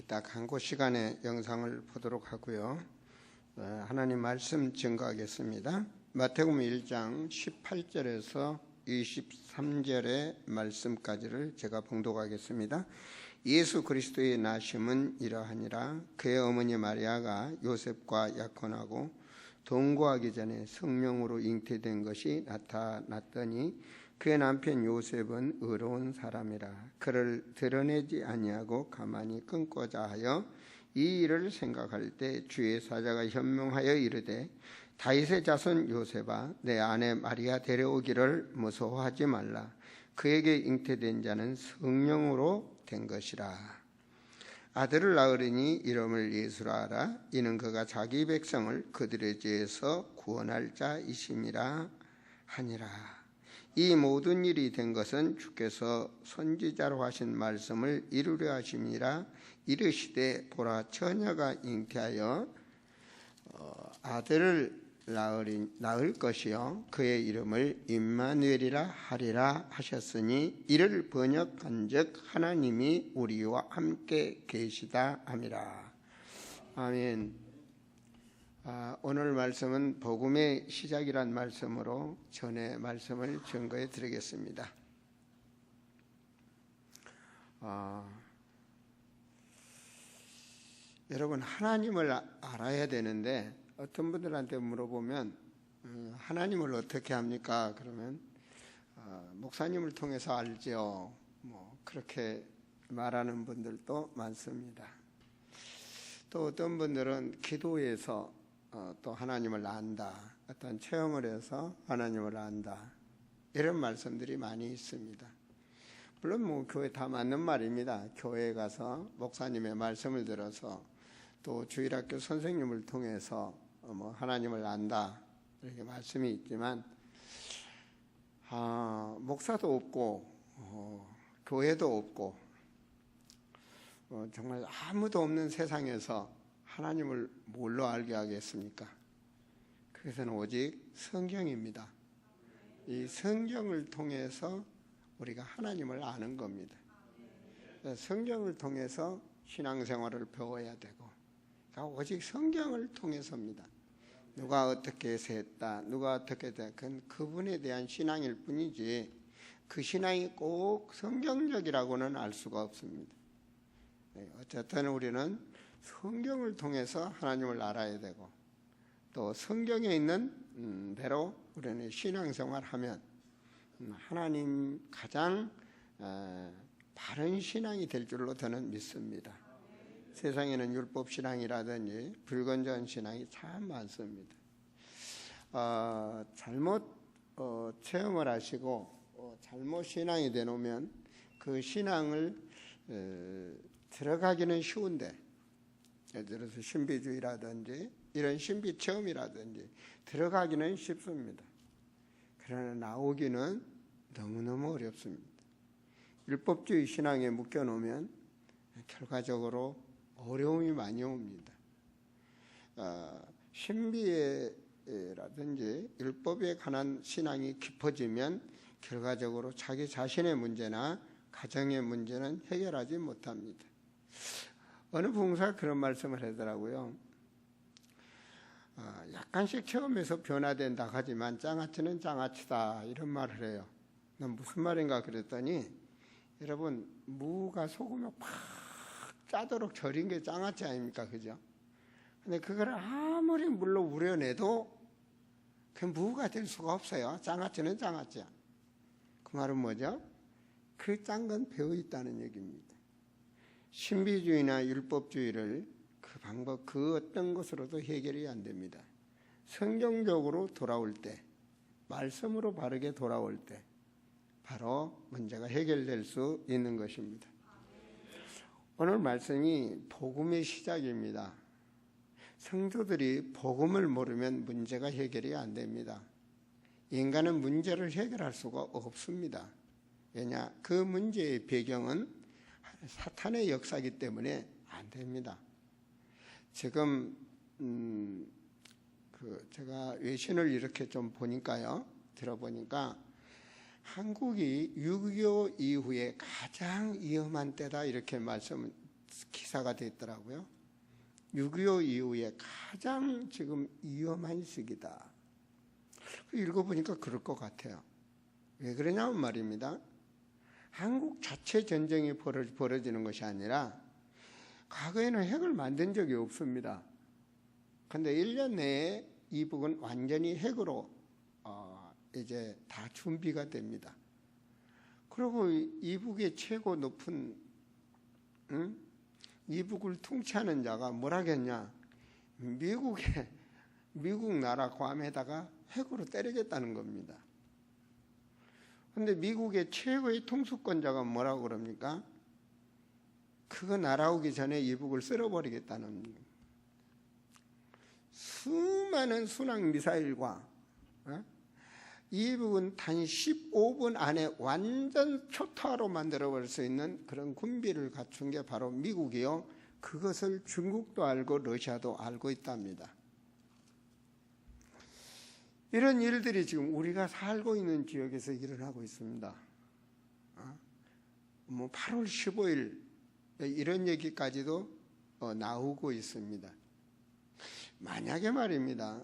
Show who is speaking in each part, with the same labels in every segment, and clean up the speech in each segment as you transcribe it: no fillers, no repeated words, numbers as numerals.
Speaker 1: 이따 광고 시간에 영상을 보도록 하고요. 하나님 말씀 증거하겠습니다. 마태복음 1장 18절에서 23절의 말씀까지를 제가 봉독하겠습니다. 예수 그리스도의 나심은 이러하니라. 그의 어머니 마리아가 요셉과 약혼하고 동거하기 전에 성령으로 잉태된 것이 나타났더니 그의 남편 요셉은 의로운 사람이라. 그를 드러내지 아니하고 가만히 끊고자 하여 이 일을 생각할 때 주의 사자가 현명하여 이르되 다윗의 자손 요셉아, 내 아내 마리아 데려오기를 무서워하지 말라. 그에게 잉태된 자는 성령으로 된 것이라. 아들을 낳으리니 이름을 예수라 하라. 이는 그가 자기 백성을 그들의 죄에서 구원할 자이심이라 하니라. 이 모든 일이 된 것은 주께서 선지자로 하신 말씀을 이루려 하심이라. 이르시되 보라, 처녀가 잉태하여 아들을 낳을 것이요 그의 이름을 임마누엘이라 하리라 하셨으니 이를 번역한즉 하나님이 우리와 함께 계시다 함이라. 아멘. 오늘 말씀은 복음의 시작이란 말씀으로 전의 말씀을 증거해 드리겠습니다. 여러분, 하나님을 알아야 되는데 어떤 분들한테 물어보면 하나님을 어떻게 합니까? 그러면 목사님을 통해서 알죠. 그렇게 말하는 분들도 많습니다. 또 어떤 분들은 기도해서 또 하나님을 안다, 어떤 체험을 해서 하나님을 안다, 이런 말씀들이 많이 있습니다. 물론 교회 다 맞는 말입니다. 교회에 가서 목사님의 말씀을 들어서 또 주일학교 선생님을 통해서 하나님을 안다, 이렇게 말씀이 있지만 목사도 없고 교회도 없고 정말 아무도 없는 세상에서 하나님을 뭘로 알게 하겠습니까? 그것은 오직 성경입니다. 이 성경을 통해서 우리가 하나님을 아는 겁니다. 성경을 통해서 신앙생활을 배워야 되고, 오직 성경을 통해서입니다. 누가 어떻게 해서 했다, 누가 어떻게 됐건 그분에 대한 신앙일 뿐이지 그 신앙이 꼭 성경적이라고는 알 수가 없습니다. 어쨌든 우리는 성경을 통해서 하나님을 알아야 되고, 또 성경에 있는 대로 우리는 신앙생활하면 하나님 가장 바른 신앙이 될 줄로 저는 믿습니다. 세상에는 율법신앙이라든지 불건전한 신앙이 참 많습니다. 잘못 체험을 하시고 잘못 신앙이 되놓으면 그 신앙을 들어가기는 쉬운데, 예를 들어서 신비주의라든지 이런 신비 체험이라든지 들어가기는 쉽습니다. 그러나 나오기는 너무너무 어렵습니다. 율법주의 신앙에 묶여놓으면 결과적으로 어려움이 많이 옵니다. 신비라든지 율법에 관한 신앙이 깊어지면 결과적으로 자기 자신의 문제나 가정의 문제는 해결하지 못합니다. 어느 봉사가 그런 말씀을 하더라고요. 약간씩 체험해서 변화된다 하지만 장아찌는 장아찌다, 이런 말을 해요. 난 무슨 말인가 그랬더니, 여러분, 무가 소금에 팍 짜도록 절인 게 장아찌 아닙니까? 그죠? 근데 그걸 아무리 물로 우려내도 그 무가 될 수가 없어요. 장아찌는 장아찌야. 그 말은 뭐죠? 그 짠 건 배어 있다는 얘기입니다. 신비주의나 율법주의를 그 방법 그 어떤 것으로도 해결이 안 됩니다. 성경적으로 돌아올 때, 말씀으로 바르게 돌아올 때 바로 문제가 해결될 수 있는 것입니다. 오늘 말씀이 복음의 시작입니다. 성도들이 복음을 모르면 문제가 해결이 안 됩니다. 인간은 문제를 해결할 수가 없습니다. 왜냐? 그 문제의 배경은 사탄의 역사이기 때문에 안 됩니다. 지금 제가 외신을 이렇게 좀 보니까요, 들어보니까 한국이 6.25 이후에 가장 위험한 때다, 이렇게 말씀 기사가 됐더라고요. 6.25 이후에 가장 지금 위험한 시기다. 읽어보니까 그럴 것 같아요. 왜 그러냐면 말입니다. 한국 자체 전쟁이 벌어지는 것이 아니라 과거에는 핵을 만든 적이 없습니다. 그런데 1년 내에 이북은 완전히 핵으로 이제 다 준비가 됩니다. 그리고 이북의 최고 높은 이북을 통치하는 자가 뭐라겠냐? 미국 나라 괌에다가 핵으로 때리겠다는 겁니다. 그런데 미국의 최고의 통수권자가 뭐라고 그럽니까? 그거 날아오기 전에 이북을 쓸어버리겠다는 겁니다. 수많은 순항 미사일과 이북은 단 15분 안에 완전 초토화로 만들어버릴 수 있는 그런 군비를 갖춘 게 바로 미국이요. 그것을 중국도 알고 러시아도 알고 있답니다. 이런 일들이 지금 우리가 살고 있는 지역에서 일어나고 있습니다. 8월 15일 이런 얘기까지도 나오고 있습니다. 만약에 말입니다.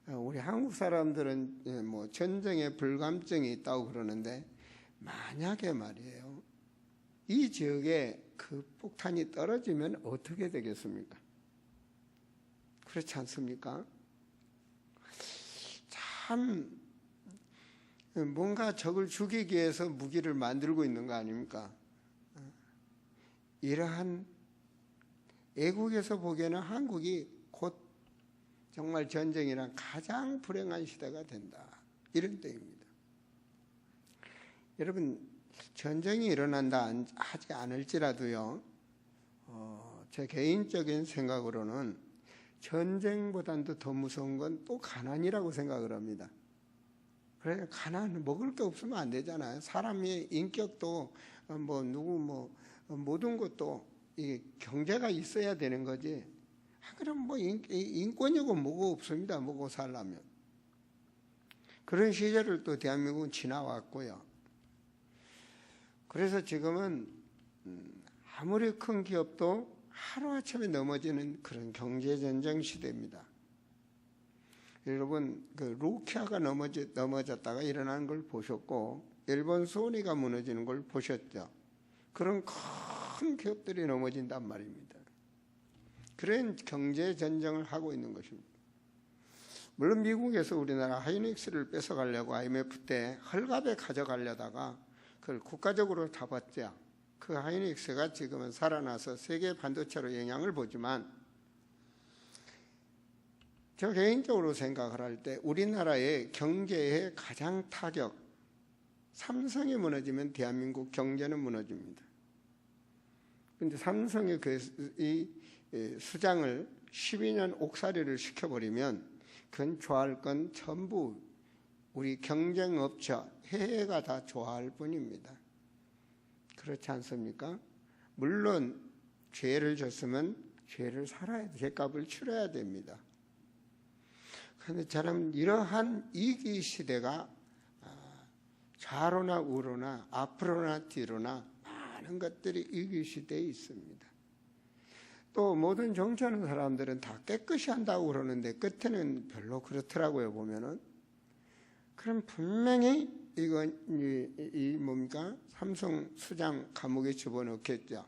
Speaker 1: 우리 한국 사람들은 뭐 전쟁에 불감증이 있다고 그러는데 만약에 말이에요. 이 지역에 그 폭탄이 떨어지면 어떻게 되겠습니까? 그렇지 않습니까? 참 뭔가 적을 죽이기 위해서 무기를 만들고 있는 거 아닙니까? 이러한 애국에서 보기에는 한국이 곧 정말 전쟁이란 가장 불행한 시대가 된다. 이런 때입니다. 여러분 전쟁이 일어난다 하지 않을지라도요. 제 개인적인 생각으로는 전쟁보다도 더 무서운 건 또 가난이라고 생각을 합니다. 그래 가난 먹을 게 없으면 안 되잖아요. 사람의 인격도 모든 것도 이 경제가 있어야 되는 거지. 그럼 뭐 인권이고 뭐고 없습니다. 먹고 살려면. 그런 시절을 또 대한민국은 지나왔고요. 그래서 지금은 아무리 큰 기업도 하루아침에 넘어지는 그런 경제전쟁 시대입니다. 여러분 그 노키아가 넘어졌다가 일어나는 걸 보셨고 일본 소니가 무너지는 걸 보셨죠. 그런 큰 기업들이 넘어진단 말입니다. 그런 경제전쟁을 하고 있는 것입니다. 물론 미국에서 우리나라 하이닉스를 뺏어가려고 IMF 때 헐값에 가져가려다가 그걸 국가적으로 잡았죠. 그 하이닉스가 지금은 살아나서 세계 반도체로 영향을 보지만 저 개인적으로 생각을 할 때 우리나라의 경제의 가장 타격, 삼성이 무너지면 대한민국 경제는 무너집니다. 그런데 삼성의 이 수장을 12년 옥살이를 시켜버리면 그건 좋아할 건 전부 우리 경쟁업체 해외가 다 좋아할 뿐입니다. 그렇지 않습니까? 물론 죄를 졌으면 죄를 살아야 돼. 죄값을 치러야 됩니다. 그런데 저는 이러한 위기 시대가 좌로나 우로나 앞으로나 뒤로나 많은 것들이 위기 시대에 있습니다. 또 모든 정치하는 사람들은 다 깨끗이 한다고 그러는데 끝에는 별로 그렇더라고요. 보면은. 그럼 분명히 이건 뭡니까? 삼성 수장 감옥에 집어넣겠죠.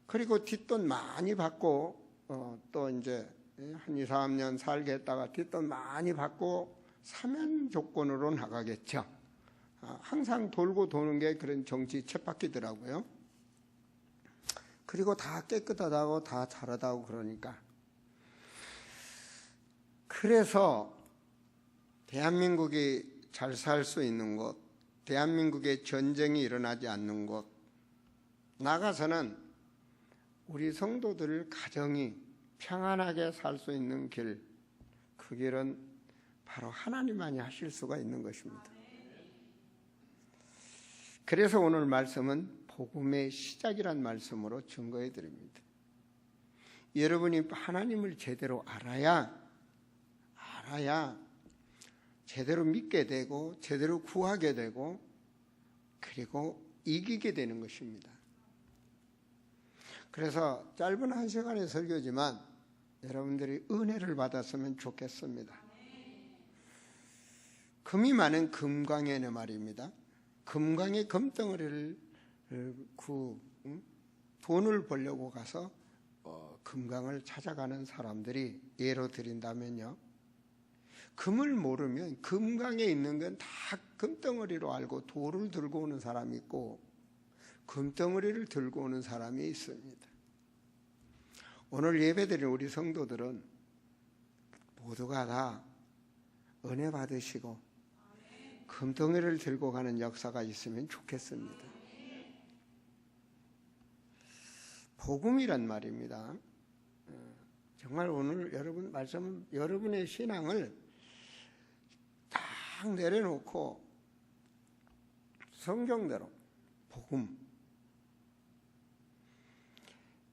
Speaker 1: 그리고 뒷돈 많이 받고 또 이제 한 2, 3년 살겠다가 뒷돈 많이 받고 사면 조건으로 나가겠죠. 항상 돌고 도는 게 그런 정치 쳇바퀴더라고요. 그리고 다 깨끗하다고 다 잘하다고 그러니까. 그래서 대한민국이 잘 살 수 있는 곳, 대한민국에 전쟁이 일어나지 않는 곳, 나가서는 우리 성도들 가정이 평안하게 살 수 있는 길, 그 길은 바로 하나님만이 하실 수가 있는 것입니다. 그래서 오늘 말씀은 복음의 시작이란 말씀으로 증거해 드립니다. 여러분이 하나님을 제대로 알아야 제대로 믿게 되고 제대로 구하게 되고 그리고 이기게 되는 것입니다. 그래서 짧은 한 시간의 설교지만 여러분들이 은혜를 받았으면 좋겠습니다. 금이 많은 금광연의 말입니다. 금광의 금덩어리를 돈을 벌려고 가서 금강을 찾아가는 사람들이 예로 드린다면요, 금을 모르면 금강에 있는 건 다 금덩어리로 알고 돌을 들고 오는 사람이 있고 금덩어리를 들고 오는 사람이 있습니다. 오늘 예배드린 우리 성도들은 모두가 다 은혜 받으시고 금덩어리를 들고 가는 역사가 있으면 좋겠습니다. 복음이란 말입니다. 정말 오늘 여러분 말씀은 여러분의 신앙을 딱 내려놓고 성경대로 복음.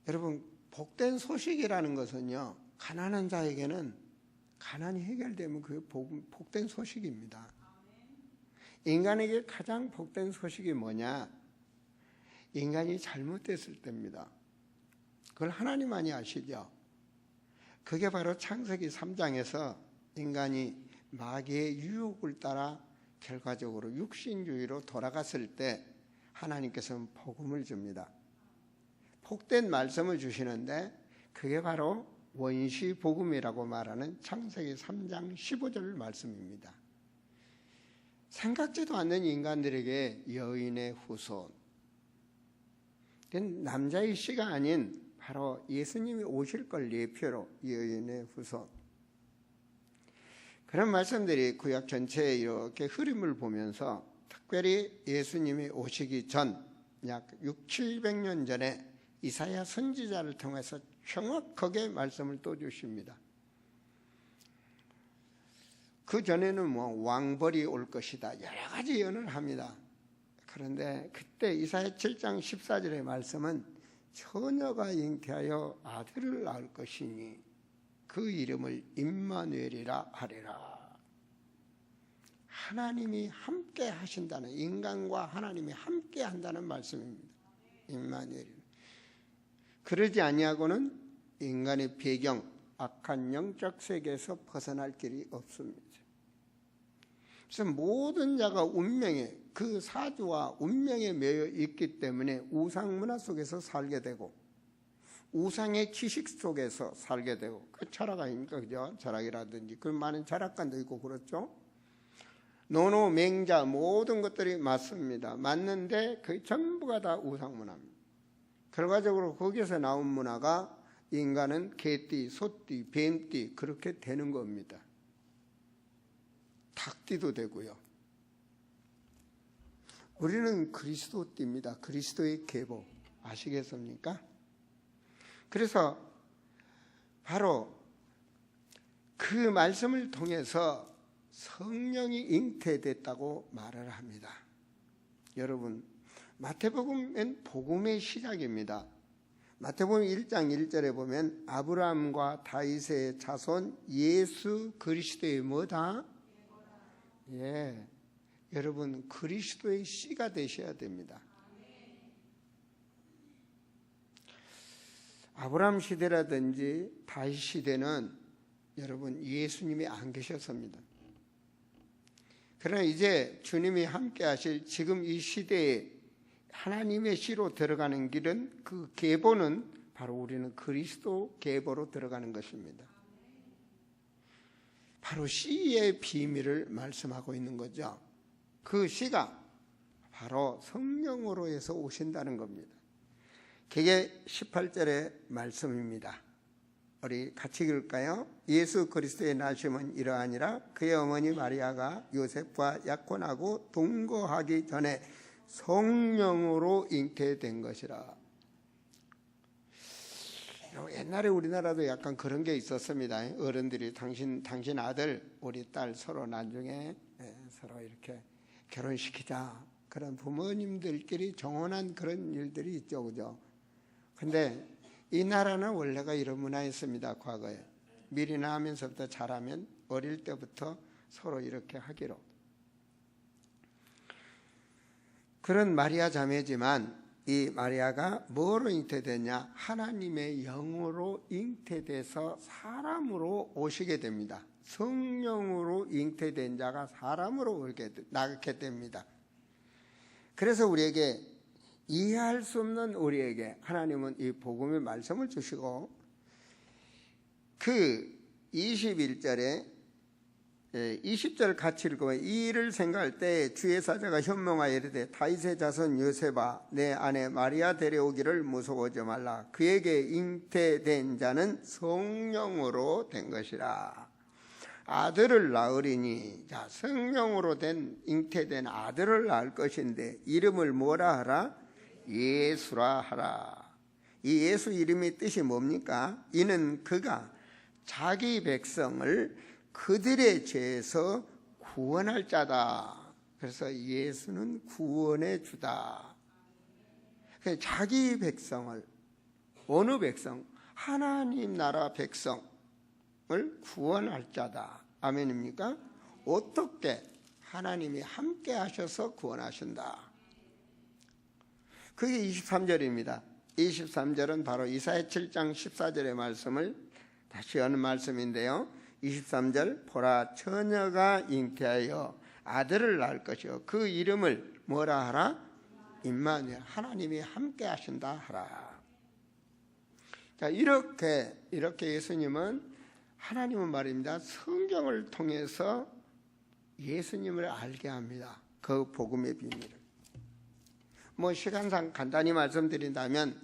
Speaker 1: 여러분, 복된 소식이라는 것은요, 가난한 자에게는 가난이 해결되면 그게 복된 소식입니다. 인간에게 가장 복된 소식이 뭐냐? 인간이 잘못됐을 때입니다. 그걸 하나님만이 아시죠? 그게 바로 창세기 3장에서 인간이 마귀의 유혹을 따라 결과적으로 육신주의로 돌아갔을 때 하나님께서는 복음을 줍니다. 복된 말씀을 주시는데 그게 바로 원시 복음이라고 말하는 창세기 3장 15절 말씀입니다. 생각지도 않는 인간들에게 여인의 후손, 남자의 씨가 아닌 바로 예수님이 오실 걸 예표로 여인의 후손, 그런 말씀들이 구약 전체에 이렇게 흐름을 보면서 특별히 예수님이 오시기 전 약 600~700년 전에 이사야 선지자를 통해서 정확하게 말씀을 또 주십니다. 그 전에는 왕벌이 올 것이다, 여러 가지 예언을 합니다. 그런데 그때 이사야 7장 14절의 말씀은 처녀가 잉태하여 아들을 낳을 것이니 그 이름을 임마누엘이라 하리라. 하나님이 함께 하신다는, 인간과 하나님이 함께 한다는 말씀입니다. 임마누엘. 그러지 아니하고는 인간의 배경, 악한 영적 세계에서 벗어날 길이 없습니다. 그래서 모든 자가 운명에, 그 사주와 운명에 매여 있기 때문에 우상 문화 속에서 살게 되고 우상의 지식 속에서 살게 되고, 그 철학 아닙니까? 그죠? 철학이라든지 그 많은 철학관도 있고 그렇죠? 노노, 맹자 모든 것들이 맞습니다. 맞는데 그 전부가 다 우상 문화입니다. 결과적으로 거기에서 나온 문화가 인간은 개띠, 소띠, 뱀띠 그렇게 되는 겁니다. 닭띠도 되고요. 우리는 그리스도띠입니다. 그리스도의 계보 아시겠습니까? 그래서 바로 그 말씀을 통해서 성령이 잉태됐다고 말을 합니다. 여러분, 마태복음은 복음의 시작입니다. 마태복음 1장 1절에 보면 아브라함과 다윗의 자손 예수 그리스도의 뭐다? 예, 여러분 그리스도의 씨가 되셔야 됩니다. 아브라함 시대라든지 다윗 시대는 여러분 예수님이 안 계셨습니다. 그러나 이제 주님이 함께 하실 지금 이 시대에 하나님의 씨로 들어가는 길은, 그 계보는 바로 우리는 그리스도 계보로 들어가는 것입니다. 바로 씨의 비밀을 말씀하고 있는 거죠. 그 씨가 바로 성령으로 해서 오신다는 겁니다. 그게 18절의 말씀입니다. 우리 같이 읽을까요? 예수 그리스도의 나심은 이러하니라. 그의 어머니 마리아가 요셉과 약혼하고 동거하기 전에 성령으로 잉태된 것이라. 옛날에 우리나라도 약간 그런 게 있었습니다. 어른들이 당신 아들, 우리 딸 서로 나중에 서로 이렇게 결혼시키자. 그런 부모님들끼리 정혼한 그런 일들이 있죠, 그죠? 근데 이 나라는 원래가 이런 문화였습니다. 과거에 미리 낳으면서부터 자라면 어릴 때부터 서로 이렇게 하기로. 그런 마리아 자매지만 이 마리아가 뭐로 잉태되냐? 하나님의 영으로 잉태돼서 사람으로 오시게 됩니다. 성령으로 잉태된 자가 사람으로 나게 됩니다. 그래서 우리에게 이해할 수 없는 우리에게 하나님은 이 복음의 말씀을 주시고 그 21절에 20절 같이 읽어봐요. 이 일을 생각할 때 주의 사자가 현명하여 이르되 다윗의 자손 요셉아 내 아내 마리아 데려오기를 무서워하지 말라. 그에게 잉태된 자는 성령으로 된 것이라. 아들을 낳으리니, 자, 성령으로 잉태된 아들을 낳을 것인데 이름을 뭐라 하라? 예수라 하라. 이 예수 이름의 뜻이 뭡니까? 이는 그가 자기 백성을 그들의 죄에서 구원할 자다. 그래서 예수는 구원의 주다. 자기 백성을, 어느 백성? 하나님 나라 백성을 구원할 자다. 아멘입니까? 어떻게? 하나님이 함께 하셔서 구원하신다. 그게 23절입니다. 23절은 바로 이사야 7장 14절의 말씀을 다시 하는 말씀인데요. 23절 보라 처녀가 잉태하여 아들을 낳을 것이요 그 이름을 뭐라 하라? 임마누엘, 하나님이 함께 하신다 하라. 자, 이렇게 예수님은, 하나님은 말입니다, 성경을 통해서 예수님을 알게 합니다. 그 복음의 비밀을. 시간상 간단히 말씀드린다면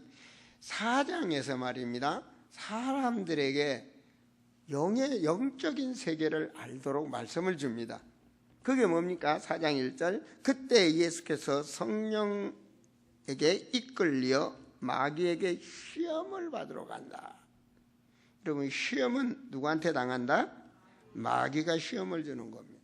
Speaker 1: 4장에서 말입니다, 사람들에게 영적인 세계를 알도록 말씀을 줍니다. 그게 뭡니까? 4장 1절 그때 예수께서 성령에게 이끌려 마귀에게 시험을 받으러 간다. 여러분, 시험은 누구한테 당한다? 마귀가 시험을 주는 겁니다.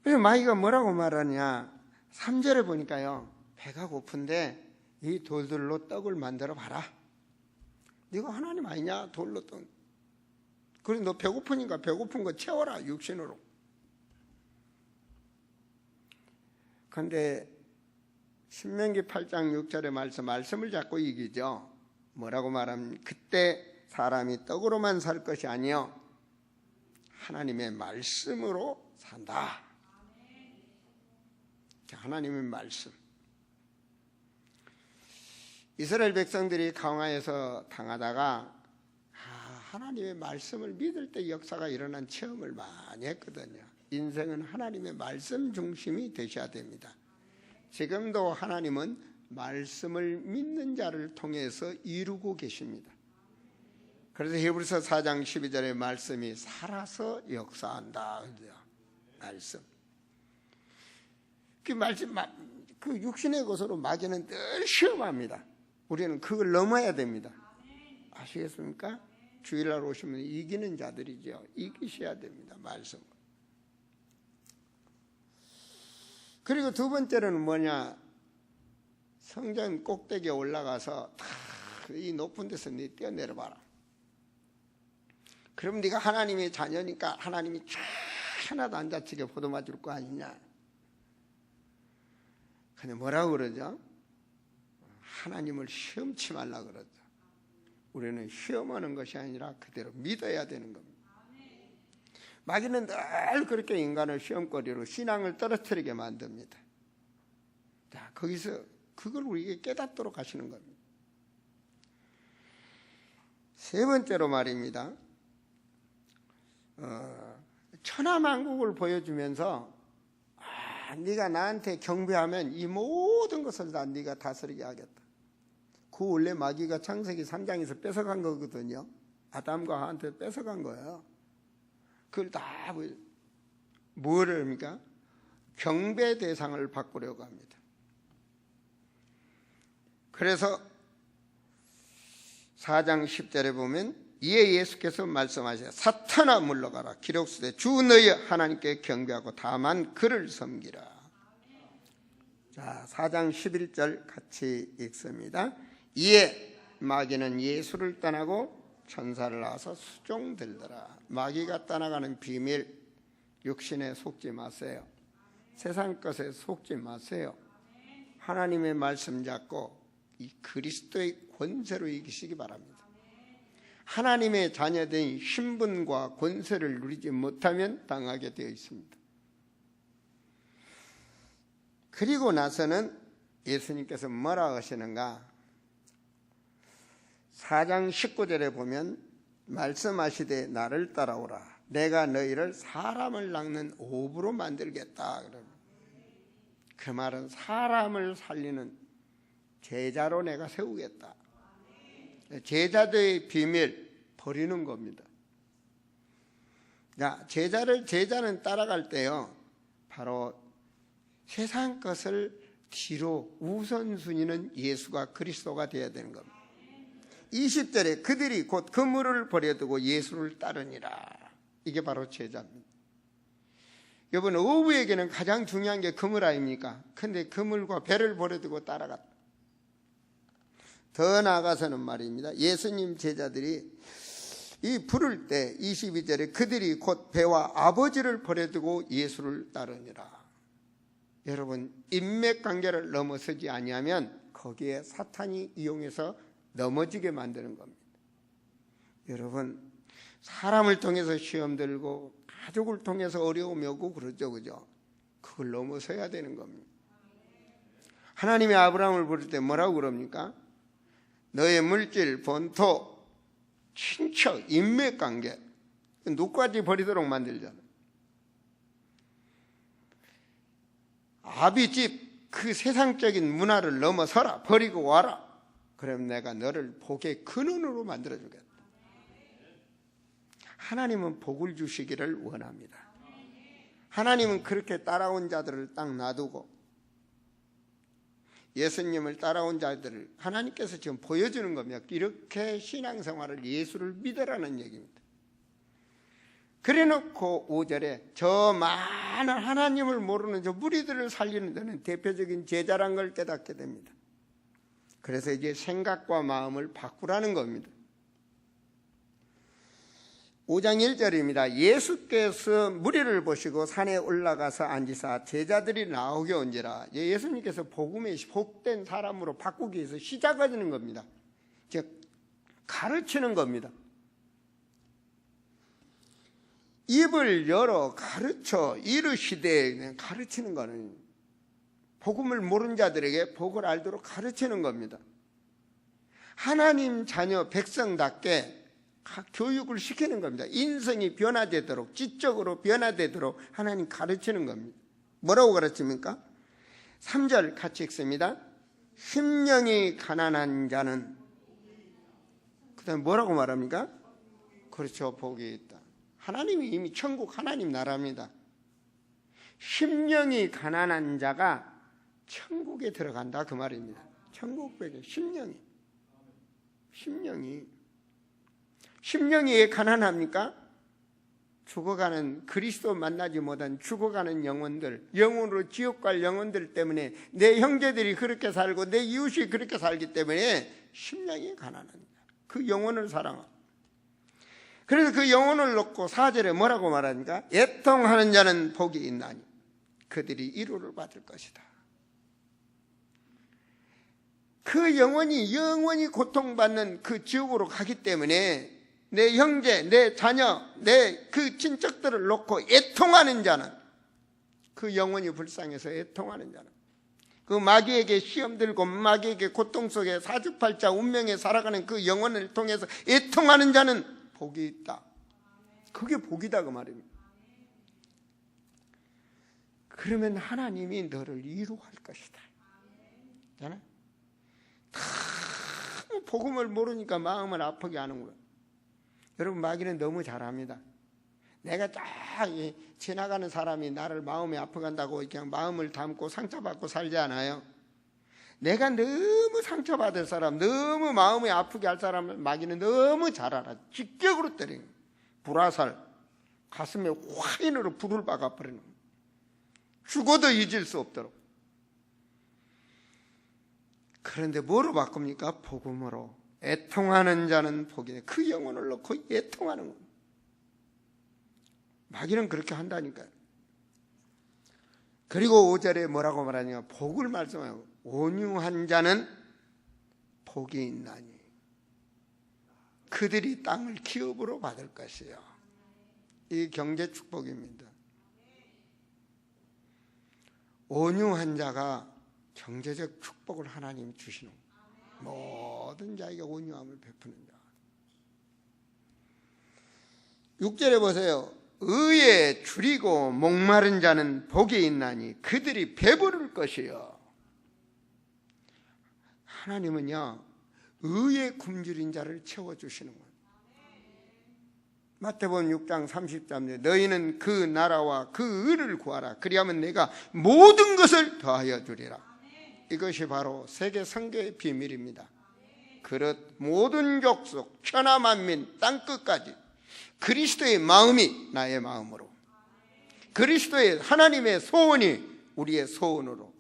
Speaker 1: 그래서 마귀가 뭐라고 말하냐? 3절에 보니까요, 배가 고픈데 이 돌들로 떡을 만들어 봐라. 네가 하나님 아니냐? 돌로 떡. 그래, 너 배고프니까 배고픈 거 채워라, 육신으로. 그런데 신명기 8장 6절의 말씀을 자꾸 이기죠. 뭐라고 말합니까? 그때 사람이 떡으로만 살 것이 아니요 하나님의 말씀으로 산다. 하나님의 말씀. 이스라엘 백성들이 강화에서 당하다가 하나님의 말씀을 믿을 때 역사가 일어난 체험을 많이 했거든요. 인생은 하나님의 말씀 중심이 되셔야 됩니다. 지금도 하나님은 말씀을 믿는 자를 통해서 이루고 계십니다. 그래서 히브리서 4장 12절의 말씀이 살아서 역사한다. 말씀. 그 말씀, 그 육신의 것으로 마귀는 늘 시험합니다. 우리는 그걸 넘어야 됩니다. 아시겠습니까? 주일날 오시면 이기는 자들이죠. 이기셔야 됩니다. 말씀. 그리고 두 번째로는 뭐냐? 성전 꼭대기에 올라가서 이 높은 데서 네 뛰어내려봐라. 그럼 네가 하나님의 자녀니까 하나님이 하나도 안 다치게 보듬어 줄 거 아니냐? 근데 뭐라고 그러죠? 하나님을 시험치 말라 그러죠. 우리는 시험하는 것이 아니라 그대로 믿어야 되는 겁니다. 마귀는 늘 그렇게 인간을 시험거리로 신앙을 떨어뜨리게 만듭니다. 자, 거기서 그걸 우리에게 깨닫도록 하시는 겁니다. 세 번째로 말입니다. 천하만국을 보여주면서 네가 나한테 경배하면 이 모든 것을 다 네가 다스리게 하겠다. 그 원래 마귀가 창세기 3장에서 뺏어간 거거든요. 아담과 하와한테 뺏어간 거예요. 그걸 다 뭐를 합니까? 경배 대상을 바꾸려고 합니다. 그래서 4장 10절에 보면 이에 예수께서 말씀하시되 사탄아 물러가라. 기록쓰되 주 너희 하나님께 경배하고 다만 그를 섬기라. 자, 4장 11절 같이 읽습니다. 이에 마귀는 예수를 떠나고 천사를 낳아서 수종들더라. 마귀가 떠나가는 비밀, 육신에 속지 마세요. 세상 것에 속지 마세요. 하나님의 말씀 잡고 이 그리스도의 권세로 이기시기 바랍니다. 하나님의 자녀된 신분과 권세를 누리지 못하면 당하게 되어 있습니다. 그리고 나서는 예수님께서 뭐라 하시는가? 4장 19절에 보면 말씀하시되 나를 따라오라. 내가 너희를 사람을 낚는 어부로 만들겠다. 그 말은 사람을 살리는 제자로 내가 세우겠다. 제자들의 비밀 버리는 겁니다. 제자는 따라갈 때요, 바로 세상 것을 뒤로 우선순위는 예수가 그리스도가 되어야 되는 겁니다. 20절에 그들이 곧 그물을 버려두고 예수를 따르니라. 이게 바로 제자입니다. 여러분, 어부에게는 가장 중요한 게 그물 아닙니까? 근데 그물과 배를 버려두고 따라갔다. 더 나아가서는 말입니다. 예수님 제자들이 이 부를 때 22절에 그들이 곧 배와 아버지를 버려두고 예수를 따르니라. 여러분, 인맥관계를 넘어서지 아니하면 거기에 사탄이 이용해서 넘어지게 만드는 겁니다. 여러분, 사람을 통해서 시험 들고 가족을 통해서 어려움이 오고 그러죠, 그죠? 그걸 넘어서야 되는 겁니다. 하나님이 아브라함을 부를 때 뭐라고 그럽니까? 너의 물질, 본토, 친척, 인맥관계 누구까지 버리도록 만들잖아요. 아비집 그 세상적인 문화를 넘어서라. 버리고 와라. 그럼 내가 너를 복의 근원으로 만들어주겠다. 하나님은 복을 주시기를 원합니다. 하나님은 그렇게 따라온 자들을 딱 놔두고 예수님을 따라온 자들을 하나님께서 지금 보여주는 겁니다. 이렇게 신앙생활을 예수를 믿으라는 얘기입니다. 그래놓고 5절에 저 많은 하나님을 모르는 저 무리들을 살리는 데는 대표적인 제자란 걸 깨닫게 됩니다. 그래서 이제 생각과 마음을 바꾸라는 겁니다. 5장 1절입니다. 예수께서 무리를 보시고 산에 올라가서 앉으사 제자들이 나오게 온지라. 예수님께서 복음의 복된 사람으로 바꾸기 위해서 시작하는 겁니다. 즉 가르치는 겁니다. 입을 열어 가르쳐 이르시되, 가르치는 거는 복음을 모르는 자들에게 복을 알도록 가르치는 겁니다. 하나님 자녀 백성답게 교육을 시키는 겁니다. 인성이 변화되도록, 지적으로 변화되도록 하나님 가르치는 겁니다. 뭐라고 가르칩니까? 3절 같이 읽습니다. 심령이 가난한 자는, 그 다음에 뭐라고 말합니까? 그렇죠, 복이 있다. 하나님이 이미 천국 하나님 나라입니다. 심령이 가난한 자가 천국에 들어간다, 그 말입니다. 천국 백에 심령이 왜 가난합니까? 죽어가는, 그리스도 만나지 못한 죽어가는 영혼들, 영혼으로 지옥 갈 영혼들 때문에, 내 형제들이 그렇게 살고 내 이웃이 그렇게 살기 때문에 심령이 가난합니다. 그 영혼을 사랑하고, 그래서 그 영혼을 놓고 4절에 뭐라고 말합니까? 애통하는 자는 복이 있나니 그들이 위로를 받을 것이다. 그 영혼이 영원히 고통받는 그 지옥으로 가기 때문에 내 형제, 내 자녀, 내 그 친척들을 놓고 애통하는 자는, 그 영혼이 불쌍해서 애통하는 자는, 그 마귀에게 시험 들고 마귀에게 고통 속에 사주팔자 운명에 살아가는 그 영혼을 통해서 애통하는 자는 복이 있다. 그게 복이다, 그 말입니다. 그러면 하나님이 너를 위로할 것이다. 다 복음을 모르니까 마음을 아프게 하는구나. 여러분, 마귀는 너무 잘합니다. 내가 딱 지나가는 사람이 나를 마음이 아프간다고 그냥 마음을 담고 상처받고 살지 않아요. 내가 너무 상처받을 사람, 너무 마음이 아프게 할 사람을 마귀는 너무 잘 알아. 직격으로 때리는 거예요. 불화살, 가슴에 화인으로 불을 박아버리는 거예요. 죽어도 잊을 수 없도록. 그런데 뭐로 바꿉니까? 복음으로. 애통하는 자는 복이네. 그 영혼을 놓고 애통하는 거예요. 마귀는 그렇게 한다니까요. 그리고 5절에 뭐라고 말하냐? 복을 말씀하고 온유한 자는 복이 있나니 그들이 땅을 기업으로 받을 것이요. 이 경제 축복입니다. 온유한 자가 경제적 축복을 하나님 주시는 모든 자에게 온유함을 베푸는 자. 6절에 보세요. 의에 줄이고 목마른 자는 복이 있나니 그들이 배부를 것이요. 하나님은요, 의에 굶주린 자를 채워주시는 거예요. 마태복음 6장 30절에 너희는 그 나라와 그 의를 구하라. 그리하면 내가 모든 것을 더하여 주리라. 이것이 바로 세계 선교의 비밀입니다. 그릇 모든 족속 천하 만민 땅끝까지 그리스도의 마음이 나의 마음으로, 그리스도의 하나님의 소원이 우리의 소원으로,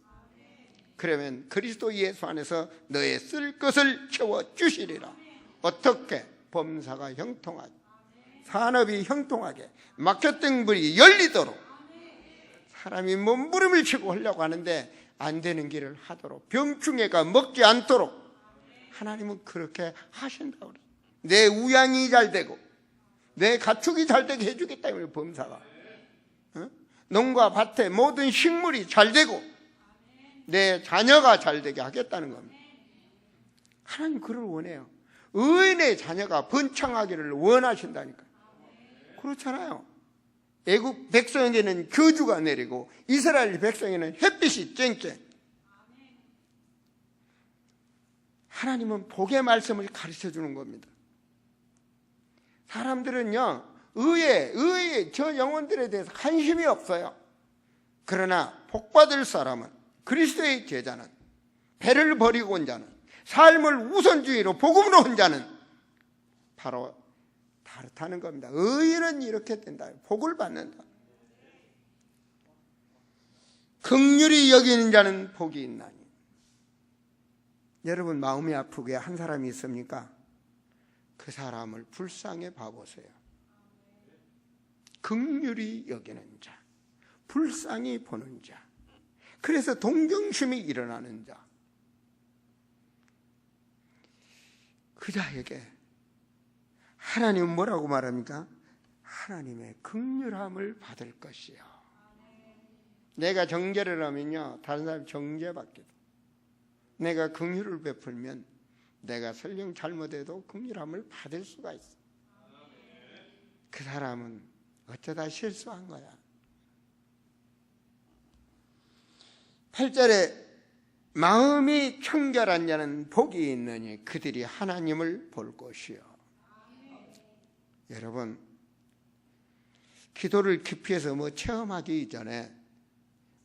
Speaker 1: 그러면 그리스도 예수 안에서 너의 쓸 것을 채워주시리라. 어떻게? 범사가 형통하게, 산업이 형통하게, 막혔던 불이 열리도록, 사람이 몸부림을 치고 하려고 하는데 안 되는 길을 하도록, 병충해가 먹지 않도록 하나님은 그렇게 하신다고 그래요. 내 우양이 잘 되고 내 가축이 잘 되게 해주겠다. 범사가 농가 밭에 모든 식물이 잘 되고 내 자녀가 잘 되게 하겠다는 겁니다. 하나님 그를 원해요. 의인의 자녀가 번창하기를 원하신다니까. 그렇잖아요. 애국 백성에게는 교주가 내리고 이스라엘 백성에게는 햇빛이 쨍쨍. 하나님은 복의 말씀을 가르쳐 주는 겁니다. 사람들은요, 의의 저 영혼들에 대해서 관심이 없어요. 그러나 복받을 사람은, 그리스도의 제자는, 배를 버리고 온 자는, 삶을 우선주의로 복음으로 온 자는 바로 다르다는 겁니다. 의인은 이렇게 된다. 복을 받는다. 긍휼히 여기는 자는 복이 있나니. 여러분 마음이 아프게 한 사람이 있습니까? 그 사람을 불쌍히 봐보세요. 긍휼히 여기는 자, 불쌍히 보는 자, 그래서 동정심이 일어나는 자, 그 자에게 하나님은 뭐라고 말합니까? 하나님의 긍휼함을 받을 것이요. 내가 정죄를 하면요, 다른 사람이 정죄받게 돼. 내가 긍휼을 베풀면 내가 설령 잘못해도 긍휼함을 받을 수가 있어. 그 사람은 어쩌다 실수한 거야. 8절에 마음이 청결한 자는 복이 있느니 그들이 하나님을 볼 것이요. 여러분, 기도를 깊이 해서 뭐 체험하기 이전에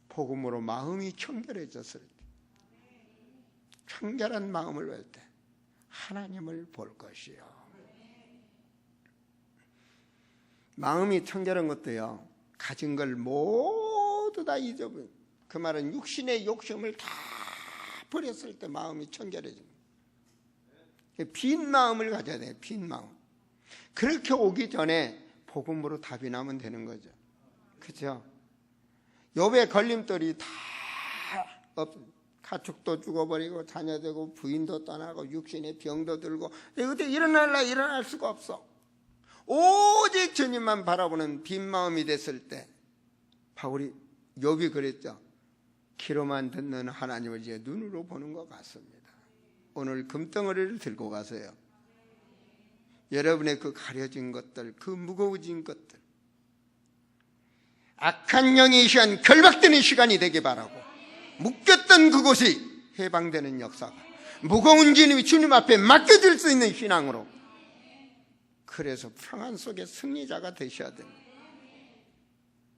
Speaker 1: 복음으로 마음이 청결해졌을 때, 청결한 마음을 볼 때 하나님을 볼 것이요. 마음이 청결한 것도요, 가진 걸 모두 다 잊어버려. 그 말은 육신의 욕심을 다 버렸을 때 마음이 청결해집니다. 빈 마음을 가져야 돼요. 빈 마음. 그렇게 오기 전에 복음으로 답이 나면 되는 거죠. 그렇죠? 욥의 걸림돌이 다 가축도 죽어버리고 자녀되고 부인도 떠나고 육신의 병도 들고 어떻게 일어날 수가 없어. 오직 주님만 바라보는 빈 마음이 됐을 때 바울이 욥이 그랬죠. 귀로만 듣는 하나님을 이제 눈으로 보는 것 같습니다. 오늘 금덩어리를 들고 가세요. 여러분의 그 가려진 것들, 그 무거워진 것들, 악한 영이 이 시간 결박되는 시간이 되기 바라고, 묶였던 그곳이 해방되는 역사가, 무거운 짐이 주님 앞에 맡겨질 수 있는 신앙으로, 그래서 평안 속의 승리자가 되셔야 됩니다.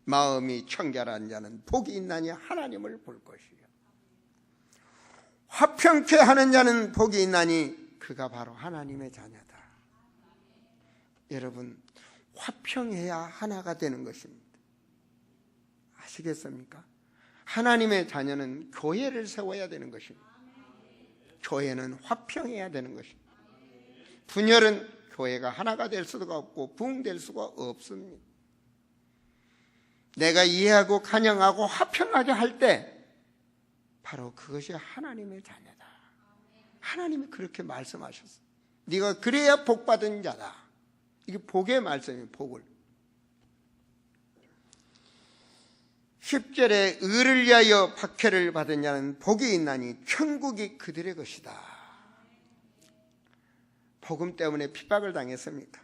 Speaker 1: 마음이 청결한 자는 복이 있나니 하나님을 볼 것이요. 화평케 하는 자는 복이 있나니 그가 바로 하나님의 자녀다. 여러분, 화평해야 하나가 되는 것입니다. 아시겠습니까? 하나님의 자녀는 교회를 세워야 되는 것입니다. 교회는 화평해야 되는 것입니다. 분열은 교회가 하나가 될 수가 없고 부흥될 수가 없습니다. 내가 이해하고 간영하고 화평하게 할 때 바로 그것이 하나님의 자녀다. 하나님이 그렇게 말씀하셨어. 네가 그래야 복받은 자다. 이게 복의 말씀이에요. 복을. 10절에 의를 위하여 박해를 받은 자는 복이 있나니 천국이 그들의 것이다. 복음 때문에 핍박을 당했습니까?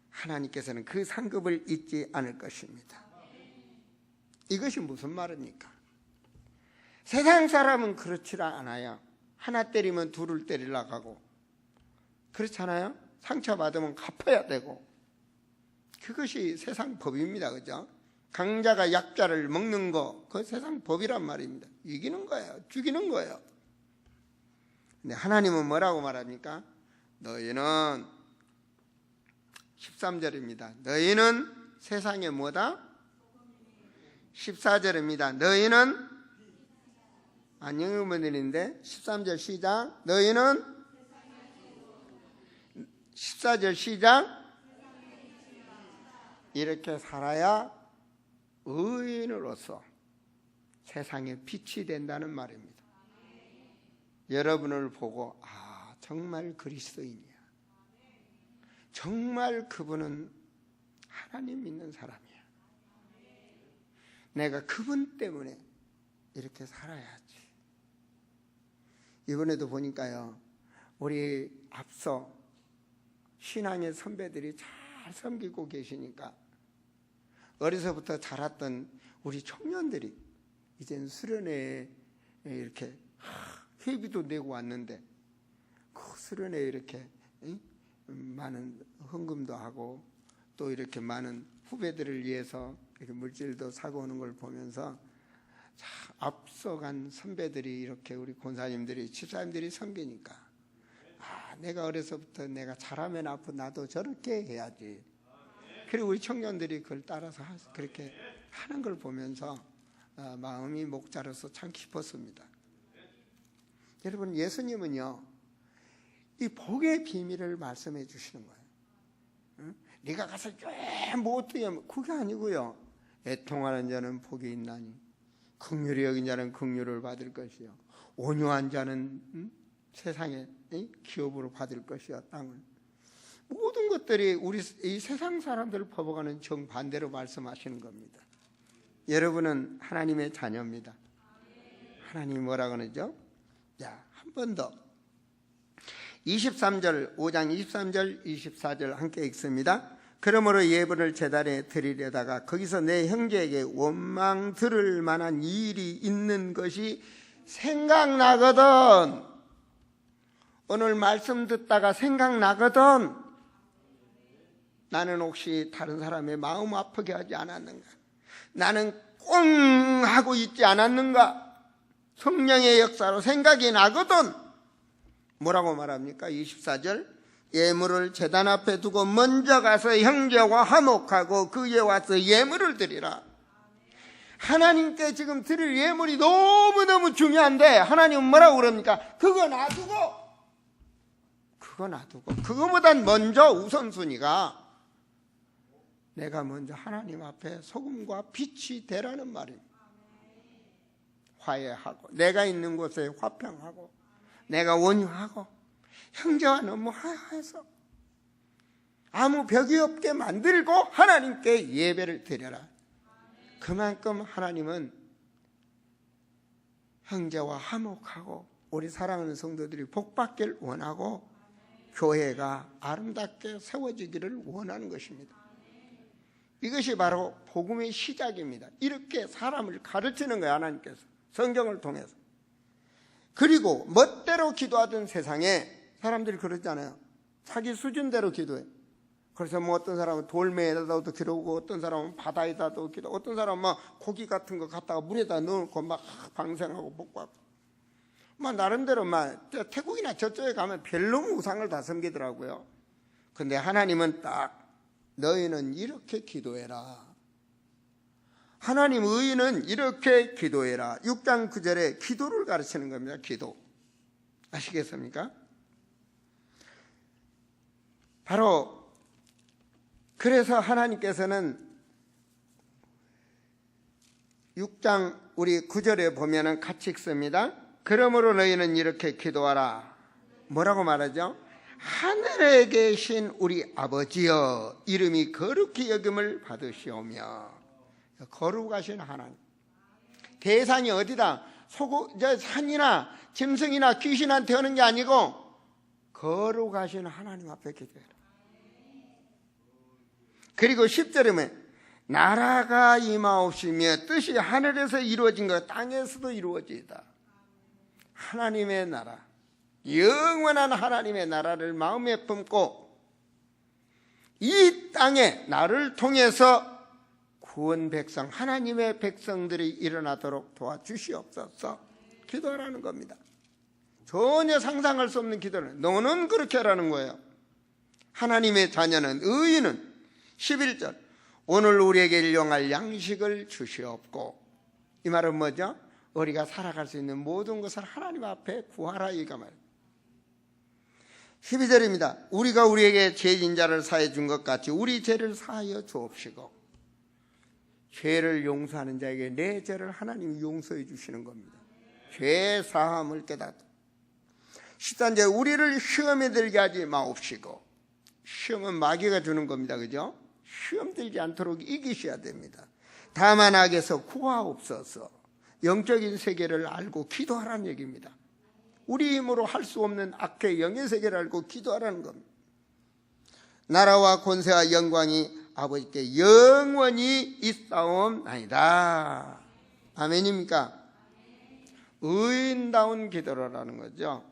Speaker 1: 하나님께서는 그 상급을 잊지 않을 것입니다. 이것이 무슨 말입니까? 세상 사람은 그렇지 않아요. 하나 때리면 둘을 때리려고 하고, 그렇잖아요? 상처받으면 갚아야 되고, 그것이 세상 법입니다. 그죠? 강자가 약자를 먹는 거, 그거 세상 법이란 말입니다. 이기는 거예요. 죽이는 거예요. 근데 하나님은 뭐라고 말합니까? 너희는 13절입니다. 너희는 세상에 뭐다? 14절입니다. 너희는 안녕의문들인데 13절 시작. 너희는 14절 시작. 이렇게 살아야 의인으로서 세상에 빛이 된다는 말입니다. 여러분을 보고 정말 그리스도인이야. 정말 그분은 하나님 믿는 사람이야. 내가 그분 때문에 이렇게 살아야지. 이번에도 보니까요, 우리 앞서 신앙의 선배들이 잘 섬기고 계시니까 어려서부터 자랐던 우리 청년들이 이제는 수련회에 이렇게 회비도 내고 왔는데 그 수련회에 이렇게 많은 헌금도 하고 또 이렇게 많은 후배들을 위해서 이렇게 물질도 사고 오는 걸 보면서 앞서간 선배들이 이렇게 우리 권사님들이 집사님들이 섬기니까 내가 어려서부터 내가 잘하면 앞으로 나도 저렇게 해야지. 그리고 우리 청년들이 그걸 따라서 그렇게 하는 걸 보면서 마음이 목자로서 참 기뻤습니다. 여러분, 예수님은요, 이 복의 비밀을 말씀해 주시는 거예요. 응? 네가 가서 뭐 어떻게 하면 그게 아니고요. 애통하는 자는 복이 있나니 긍휼히 여긴 자는 긍휼을 받을 것이요 온유한 자는 세상에 기업으로 받을 것이요 땅을. 모든 것들이 우리 이 세상 사람들을 퍼부어가는 정반대로 말씀하시는 겁니다. 여러분은 하나님의 자녀입니다. 하나님이 뭐라고 하죠? 자, 한 번 더 23절 5장 23절 24절 함께 읽습니다. 그러므로 예물을 제단에 드리려다가 거기서 내 형제에게 원망 들을 만한 일이 있는 것이 생각나거든. 오늘 말씀 듣다가 생각나거든. 나는 혹시 다른 사람의 마음 아프게 하지 않았는가? 나는 꽁 하고 있지 않았는가? 성령의 역사로 생각이 나거든. 뭐라고 말합니까? 24절 예물을 제단 앞에 두고 먼저 가서 형제와 화목하고 그에 와서 예물을 드리라. 하나님께 지금 드릴 예물이 너무너무 중요한데 하나님은 뭐라고 그럽니까? 그거 놔두고 그거보단 먼저 우선순위가 내가 먼저 하나님 앞에 소금과 빛이 되라는 말입니다. 화해하고 내가 있는 곳에 화평하고 내가 온유하고 형제와 너무 화해해서 아무 벽이 없게 만들고 하나님께 예배를 드려라. 그만큼 하나님은 형제와 화목하고 우리 사랑하는 성도들이 복받기를 원하고 교회가 아름답게 세워지기를 원하는 것입니다. 이것이 바로 복음의 시작입니다. 이렇게 사람을 가르치는 거예요. 하나님께서 성경을 통해서. 그리고 멋대로 기도하던 세상에 사람들이 그러잖아요. 자기 수준대로 기도해. 그래서 뭐 어떤 사람은 돌멩이에다도 기도하고 어떤 사람은 바다에다도 기도하고 어떤 사람은 막 고기 같은 거 갖다가 물에다 넣고 막 방생하고 복받고 막 나름대로 막 태국이나 저쪽에 가면 별로 우상을 다 섬기더라고요. 근데 하나님은 딱 너희는 이렇게 기도해라. 하나님 의인은 이렇게 기도해라. 6장 9절에 기도를 가르치는 겁니다. 기도. 아시겠습니까? 바로 그래서 하나님께서는 6장 우리 9절에 보면은 같이 읽습니다. 그러므로 너희는 이렇게 기도하라. 뭐라고 말하죠? 하늘에 계신 우리 아버지여, 이름이 거룩히 여김을 받으시오며. 거룩하신 하나님. 대상이 어디다? 산이나 짐승이나 귀신한테 하는 게 아니고 거룩하신 하나님 앞에 기도해라. 그리고 10절에 보면 나라가 임하옵시며 뜻이 하늘에서 이루어진 것 땅에서도 이루어지이다. 하나님의 나라, 영원한 하나님의 나라를 마음에 품고 이 땅에 나를 통해서 구원 백성, 하나님의 백성들이 일어나도록 도와주시옵소서. 기도하라는 겁니다. 전혀 상상할 수 없는 기도를 너는 그렇게 하라는 거예요. 하나님의 자녀는, 의인은 11절 오늘 우리에게 일용할 양식을 주시옵고. 이 말은 뭐죠? 우리가 살아갈 수 있는 모든 것을 하나님 앞에 구하라, 이가 말이에요. 12절입니다. 우리가 우리에게 죄진 자를 사해 준 것 같이 우리 죄를 사하여 주옵시고. 죄를 용서하는 자에게 내 죄를 하나님이 용서해 주시는 겁니다. 죄 사함을 깨닫고. 13절 우리를 시험에 들게 하지 마옵시고. 시험은 마귀가 주는 겁니다. 그죠? 시험 들지 않도록 이기셔야 됩니다. 다만 악에서 구하옵소서. 영적인 세계를 알고 기도하라는 얘기입니다. 우리 힘으로 할 수 없는 악의 영의 세계를 알고 기도하라는 겁니다. 나라와 권세와 영광이 아버지께 영원히 있사옵나이다. 아멘입니까? 의인다운 기도라는 거죠.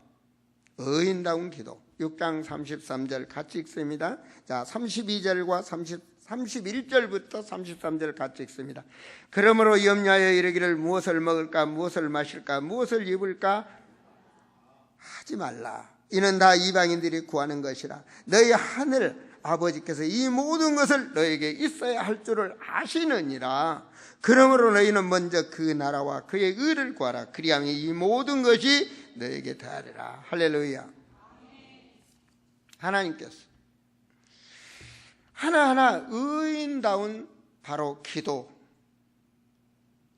Speaker 1: 의인다운 기도. 6장 33절 같이 읽습니다. 자, 32절과 31절부터 33절 같이 읽습니다. 그러므로 염려하여 이르기를 무엇을 먹을까, 무엇을 마실까, 무엇을 입을까 하지 말라. 이는 다 이방인들이 구하는 것이라. 너희 하늘 아버지께서 이 모든 것을 너에게 있어야 할 줄을 아시느니라. 그러므로 너희는 먼저 그 나라와 그의 의를 구하라. 그리하면 이 모든 것이 너에게 더하리라. 할렐루야. 하나님께서 하나하나 의인다운 바로 기도,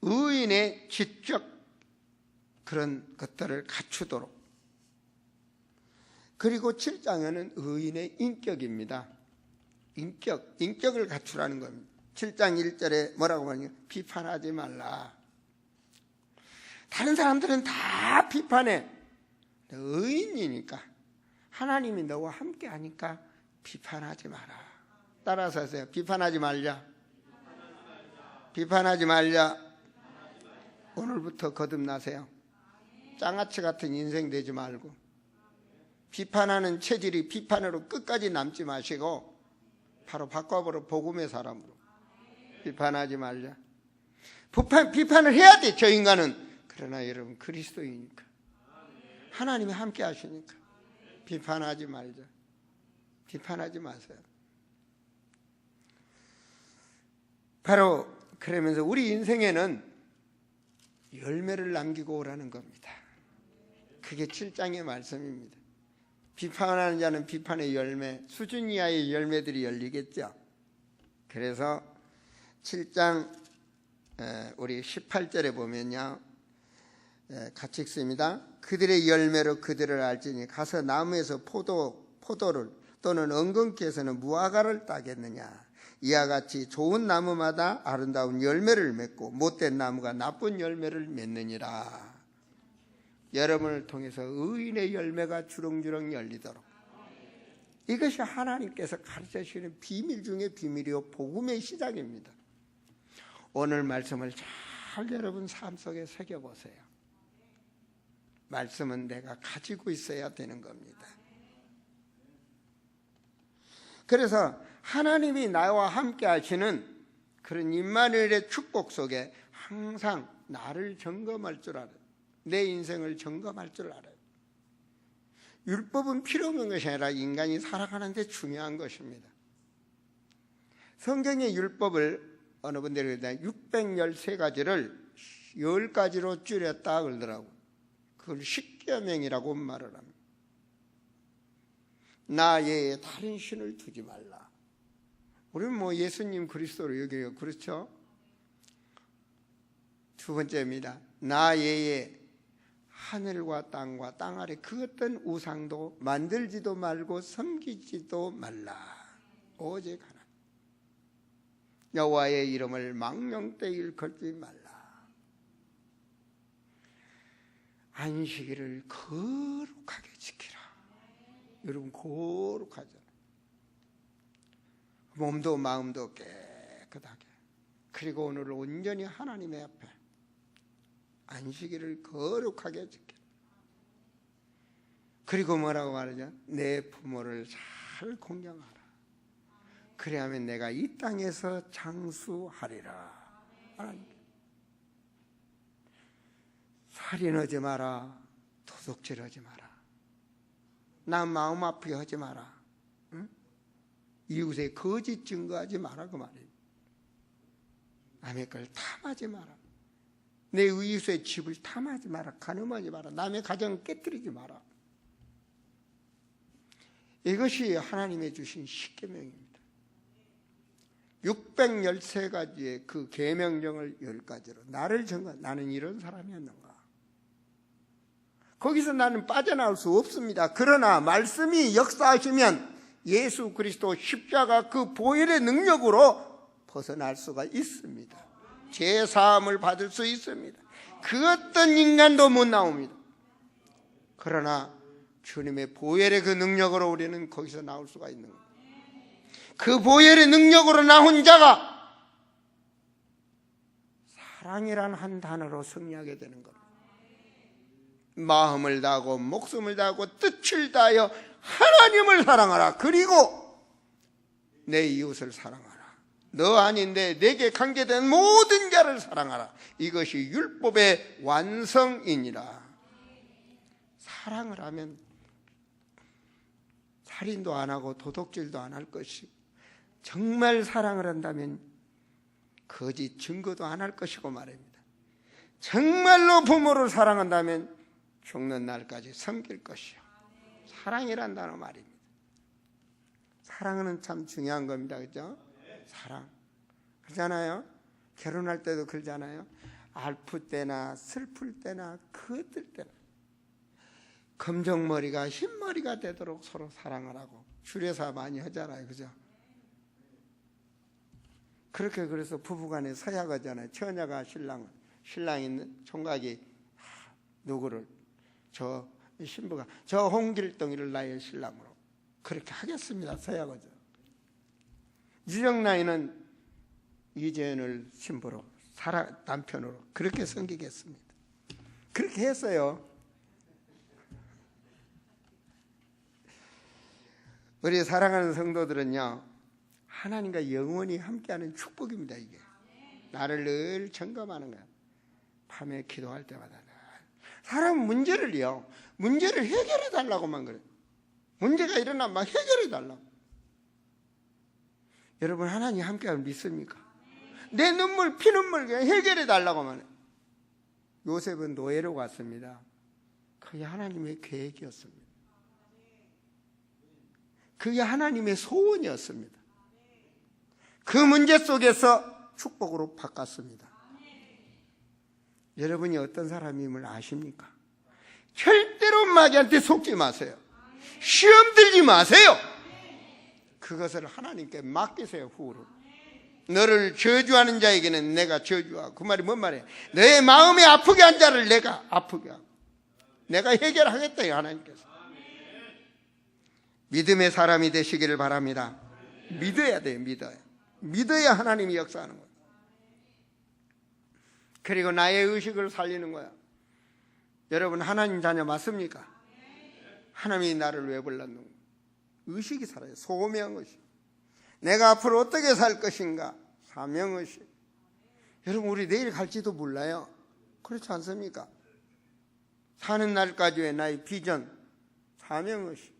Speaker 1: 의인의 지적 그런 것들을 갖추도록. 그리고 7장에는 의인의 인격입니다. 인격을 갖추라는 겁니다. 7장 1절에 뭐라고 말하냐? 비판하지 말라. 다른 사람들은 다 비판해. 의인이니까, 하나님이 너와 함께 하니까 비판하지 마라. 따라서 하세요. 비판하지 말자. 비판하지 말자. 오늘부터 거듭나세요. 장아찌 같은 인생 되지 말고, 비판하는 체질이 비판으로 끝까지 남지 마시고 바로 바꿔버려. 복음의 사람으로. 비판하지 말자. 비판을 해야 돼, 저 인간은. 그러나 여러분 그리스도이니까, 하나님이 함께 하시니까 비판하지 말자. 비판하지 마세요. 바로 그러면서 우리 인생에는 열매를 남기고 오라는 겁니다. 그게 7장의 말씀입니다. 비판하는 자는 비판의 열매, 수준 이하의 열매들이 열리겠죠. 그래서 7장 우리 18절에 보면요, 같이 읽습니다. 그들의 열매로 그들을 알지니 가서 나무에서 포도를 또는 엉겅퀴에서는 무화과를 따겠느냐. 이와 같이 좋은 나무마다 아름다운 열매를 맺고 못된 나무가 나쁜 열매를 맺느니라. 여러분을 통해서 의인의 열매가 주렁주렁 열리도록. 이것이 하나님께서 가르쳐 주시는 비밀 중에 비밀이요, 복음의 시작입니다. 오늘 말씀을 잘 여러분 삶 속에 새겨보세요. 말씀은 내가 가지고 있어야 되는 겁니다. 그래서 하나님이 나와 함께 하시는 그런 임마누엘의 축복 속에 항상 나를 점검할 줄 알아요. 내 인생을 점검할 줄 알아요. 율법은 필요 없는 것이 아니라 인간이 살아가는 데 중요한 것입니다. 성경의 율법을 어느 분들이 613가지를 10가지로 줄였다 그러더라고요. 그걸 십계명이라고 말을 합니다. 나 외에 다른 신을 두지 말라. 우리는 예수님 그리스도를 여겨요. 그렇죠? 두 번째입니다. 나 외에 하늘과 땅과 땅 아래 그 어떤 우상도 만들지도 말고 섬기지도 말라. 오직 하나. 여호와의 이름을 망령되이 일컬지 말라. 안식일을 거룩하게 지키라. 여러분 거룩하잖아요. 몸도 마음도 깨끗하게. 그리고 오늘 온전히 하나님의 앞에 안식일을 거룩하게 지키라. 그리고 뭐라고 말하죠? 내 부모를 잘 공경하라. 그래야만 내가 이 땅에서 장수하리라. 하나님. 살인하지 마라. 도둑질하지 마라. 나 마음 아프게 하지 마라. 응? 이웃에 거짓 증거하지 마라 그 말이에요. 남의 걸 탐하지 마라. 내 이웃의 집을 탐하지 마라. 간음하지 마라. 남의 가정을 깨뜨리지 마라. 이것이 하나님의 주신 십계명입니다. 613가지의 그 계명령을 10가지로 나를 정하. 나는 이런 사람이었는가. 거기서 나는 빠져나올 수 없습니다. 그러나 말씀이 역사하시면 예수 그리스도 십자가 그 보혈의 능력으로 벗어날 수가 있습니다. 죄사함을 받을 수 있습니다. 그 어떤 인간도 못 나옵니다. 그러나 주님의 보혈의 그 능력으로 우리는 거기서 나올 수가 있는 겁니다. 그 보혈의 능력으로 나온 자가 사랑이란 한 단어로 승리하게 되는 겁니다. 마음을 다하고 목숨을 다하고 뜻을 다하여 하나님을 사랑하라. 그리고 내 이웃을 사랑하라. 너 아닌데 내게 관계된 모든 자를 사랑하라. 이것이 율법의 완성이니라. 사랑을 하면 살인도 안 하고 도둑질도 안 할 것이고, 정말 사랑을 한다면 거짓 증거도 안 할 것이고 말입니다. 정말로 부모를 사랑한다면 죽는 날까지 섬길 것이요. 사랑이란 단어 말입니다. 사랑은 참 중요한 겁니다. 그죠? 사랑. 그러잖아요. 결혼할 때도 그러잖아요. 아플 때나 슬플 때나 그들 때나 검정머리가 흰머리가 되도록 서로 사랑을 하고 주례사 많이 하잖아요. 그죠? 그렇게 그래서 부부간에 서약하잖아요. 처녀가 신랑이 총각이 누구를 저 신부가 저 홍길동이를 나의 신랑으로 그렇게 하겠습니다. 서약하죠. 유정나이는 이재현을 신부로 남편으로 그렇게 섬기겠습니다. 그렇게 했어요. 우리 사랑하는 성도들은요, 하나님과 영원히 함께하는 축복입니다. 이게 나를 늘 점검하는 거야. 밤에 기도할 때마다 사람은 문제를 해결해 달라고만 그래. 문제가 일어나면 막 해결해 달라고. 여러분 하나님 함께하면 믿습니까? 내 눈물 피눈물 해결해 달라고만 해. 요셉은 노예로 갔습니다. 그게 하나님의 계획이었습니다. 그게 하나님의 소원이었습니다. 그 문제 속에서 축복으로 바꿨습니다. 여러분이 어떤 사람임을 아십니까? 절대로 마귀한테 속지 마세요. 시험 들지 마세요. 그것을 하나님께 맡기세요. 후로 너를 저주하는 자에게는 내가 저주하고. 그 말이 뭔 말이에요? 너의 마음에 아프게 한 자를 내가 아프게 하고 내가 해결하겠다. 하나님께서. 믿음의 사람이 되시기를 바랍니다. 믿어야 돼요. 믿어야 하나님이 역사하는 거예요. 그리고 나의 의식을 살리는 거야. 여러분 하나님 자녀 맞습니까? 하나님이 나를 왜 불렀는가? 의식이 살아요. 소명의식. 내가 앞으로 어떻게 살 것인가? 사명의식. 여러분 우리 내일 갈지도 몰라요. 그렇지 않습니까? 사는 날까지의 나의 비전, 사명의식.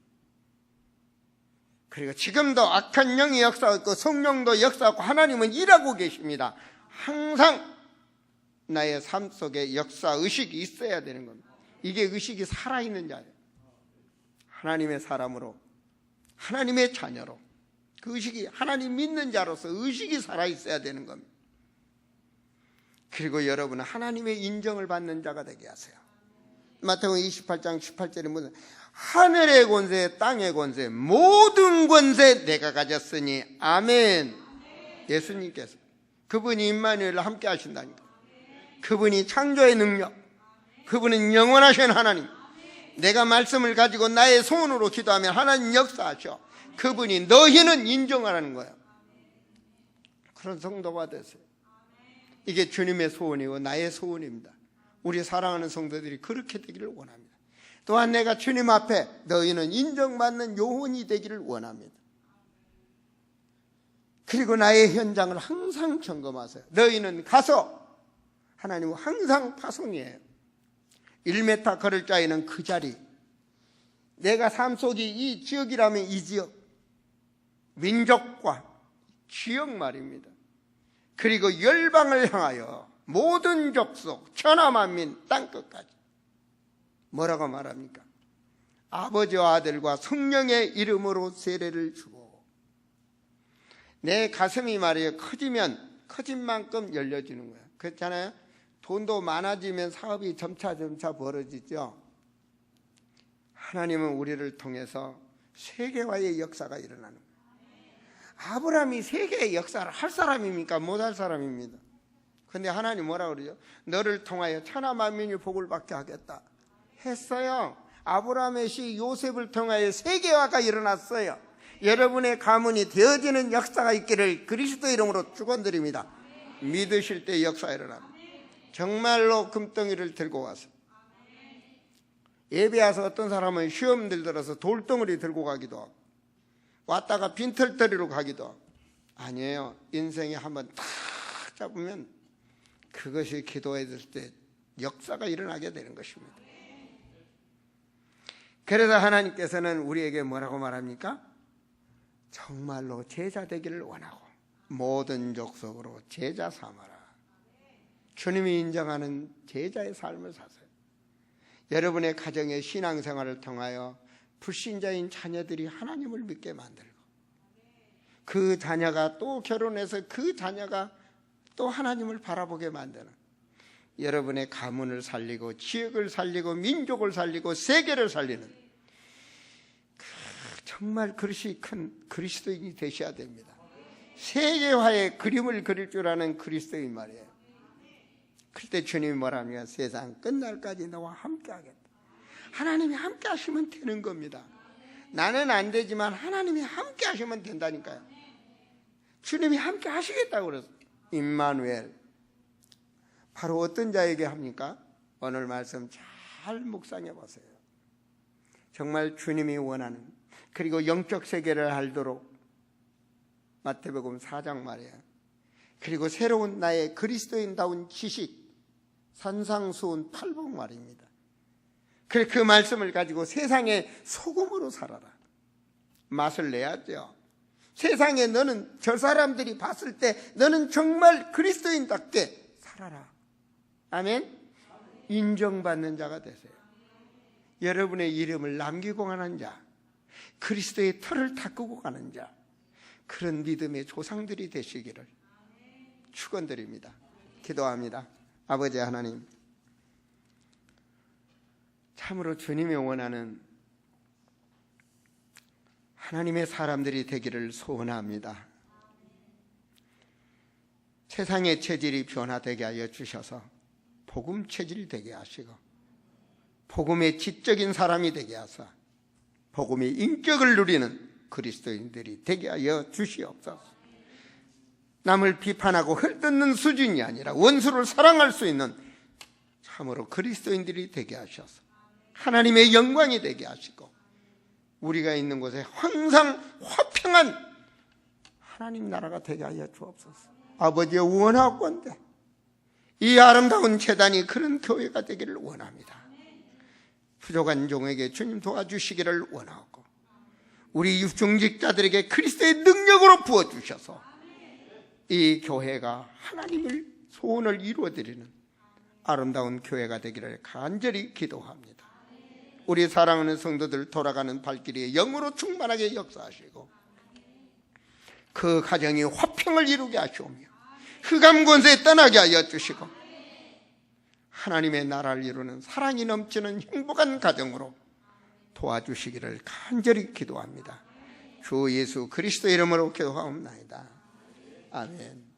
Speaker 1: 그리고 지금도 악한 영이 역사하고 성령도 역사하고 하나님은 일하고 계십니다. 항상 나의 삶 속에 역사의식이 있어야 되는 겁니다. 이게 의식이 살아있는 자예요. 하나님의 사람으로, 하나님의 자녀로, 그 의식이 하나님 믿는 자로서 의식이 살아있어야 되는 겁니다. 그리고 여러분은 하나님의 인정을 받는 자가 되게 하세요. 마태복음 28장 18절에 보면 하늘의 권세, 땅의 권세, 모든 권세 내가 가졌으니 아멘. 예수님께서, 그분이 임마누엘과 함께 하신다니까. 그분이 창조의 능력, 그분은 영원하신 하나님. 내가 말씀을 가지고 나의 소원으로 기도하면 하나님 역사하셔. 그분이 너희는 인정하라는 거예요. 그런 성도가 되세요. 이게 주님의 소원이고 나의 소원입니다. 우리 사랑하는 성도들이 그렇게 되기를 원합니다. 또한 내가 주님 앞에 너희는 인정받는 요원이 되기를 원합니다. 그리고 나의 현장을 항상 점검하세요. 너희는 가서, 하나님은 항상 파송이에요. 1m 걸을 자에는 그 자리, 내가 삶 속이 이 지역이라면 이 지역, 민족과 지역 말입니다. 그리고 열방을 향하여 모든 족속, 천하만민, 땅끝까지. 뭐라고 말합니까? 아버지와 아들과 성령의 이름으로 세례를 주고, 내 가슴이 말이에요, 커지면 커진 만큼 열려지는 거예요. 그렇잖아요. 돈도 많아지면 사업이 점차 벌어지죠. 하나님은 우리를 통해서 세계화의 역사가 일어나는 거예요. 아브라함이 세계의 역사를 할 사람입니까? 못할 사람입니다. 그런데 하나님 뭐라고 그러죠? 너를 통하여 천하 만민이 복을 받게 하겠다 했어요. 아브라함의 시 요셉을 통하여 세계화가 일어났어요. 여러분의 가문이 되어지는 역사가 있기를 그리스도 이름으로 축원드립니다. 믿으실 때 역사가 일어납니다. 정말로 금덩이를 들고 와서, 예배 와서 어떤 사람은 시험들 들어서 돌덩어리 들고 가기도 하고, 왔다가 빈털터리로 가기도 하고. 아니에요. 인생에 한번 탁 잡으면 그것이 기도했을 때 역사가 일어나게 되는 것입니다. 그래서 하나님께서는 우리에게 뭐라고 말합니까? 정말로 제자 되기를 원하고 모든 족속으로 제자 삼아라. 주님이 인정하는 제자의 삶을 사세요. 여러분의 가정의 신앙생활을 통하여 불신자인 자녀들이 하나님을 믿게 만들고, 그 자녀가 또 결혼해서 그 자녀가 또 하나님을 바라보게 만드는, 여러분의 가문을 살리고 지역을 살리고 민족을 살리고 세계를 살리는 정말 그릇이 큰 그리스도인이 되셔야 됩니다. 세계화의 그림을 그릴 줄 아는 그리스도인 말이에요. 그때 주님이 뭐라면 세상 끝날까지 너와 함께 하겠다. 하나님이 함께 하시면 되는 겁니다. 나는 안 되지만 하나님이 함께 하시면 된다니까요. 주님이 함께 하시겠다고 그랬어요. 임마누엘. 바로 어떤 자에게 합니까? 오늘 말씀 잘 묵상해 보세요. 정말 주님이 원하는, 그리고 영적 세계를 알도록 마태복음 4장 말이에요. 그리고 새로운 나의 그리스도인다운 지식, 산상수훈 8복 말입니다. 그 말씀을 가지고 세상의 소금으로 살아라. 맛을 내야죠. 세상에 너는, 저 사람들이 봤을 때 너는 정말 그리스도인답게 살아라. 아멘. 인정받는 자가 되세요. 여러분의 이름을 남기고 가는 자, 그리스도의 털을 닦고 가는 자, 그런 믿음의 조상들이 되시기를 축원드립니다. 기도합니다. 아버지 하나님, 참으로 주님이 원하는 하나님의 사람들이 되기를 소원합니다. 세상의 체질이 변화되게 하여 주셔서 복음 체질이 되게 하시고, 복음의 지적인 사람이 되게 하사 복음의 인격을 누리는 그리스도인들이 되게 하여 주시옵소서. 남을 비판하고 헐뜯는 수준이 아니라 원수를 사랑할 수 있는 참으로 그리스도인들이 되게 하셔서 하나님의 영광이 되게 하시고, 우리가 있는 곳에 항상 화평한 하나님 나라가 되게 하여 주옵소서. 아버지의 원하건대 이 아름다운 제단이 그런 교회가 되기를 원합니다. 부족한 종에게 주님 도와주시기를 원하고, 우리 중직자들에게 그리스도의 능력으로 부어주셔서 이 교회가 하나님을 소원을 이루어드리는 아름다운 교회가 되기를 간절히 기도합니다. 우리 사랑하는 성도들 돌아가는 발길에 영으로 충만하게 역사하시고, 그 가정이 화평을 이루게 하시오며 흑암 권세에 떠나게 하여 주시고, 하나님의 나라를 이루는 사랑이 넘치는 행복한 가정으로 도와주시기를 간절히 기도합니다. 주 예수 그리스도 이름으로 기도하옵나이다. 아멘.